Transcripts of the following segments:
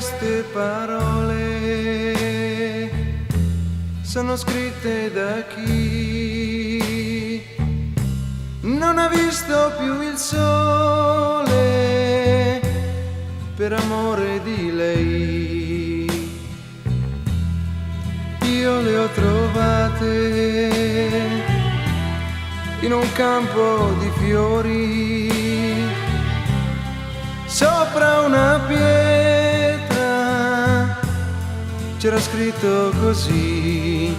queste parole sono scritte da chi non ha visto più il sole per amore di lei. Io le ho trovate in un campo di fiori, sopra una pietra c'era scritto così: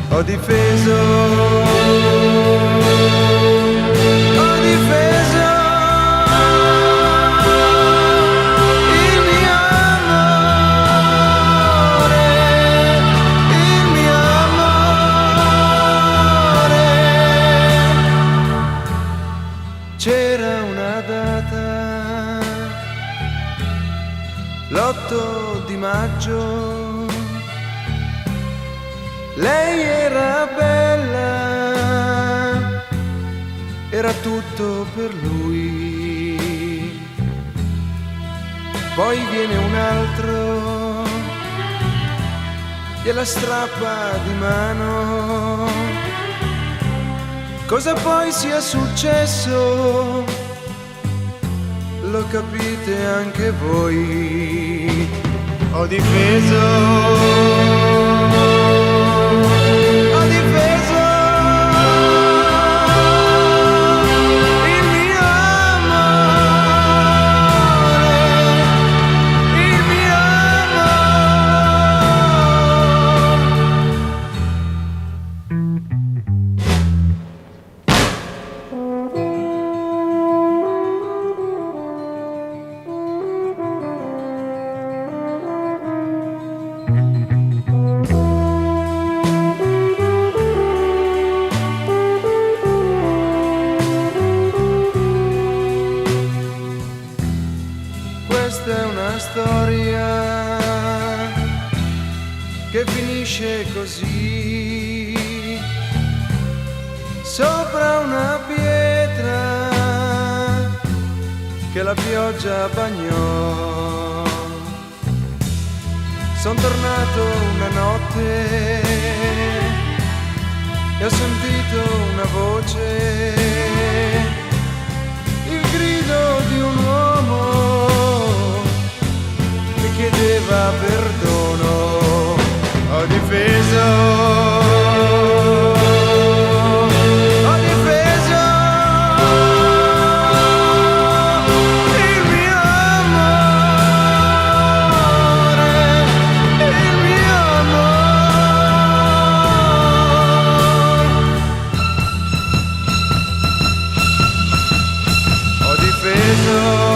ho difeso, ho difeso il mio amore, il mio amore. C'era una data, l'8 di maggio, lei era bella, era tutto per lui. Poi viene un altro, gliela strappa di mano. Cosa poi sia successo lo capite anche voi. Ho difeso, ho difeso il mio amore, il mio Questa è una storia che finisce così, sopra una pietra che la pioggia bagnò. Son tornato una notte e ho sentito una voce, il grido di un uomo che chiedeva perdono. Ho difeso, ho difeso il mio amore, il mio amore. Ho difeso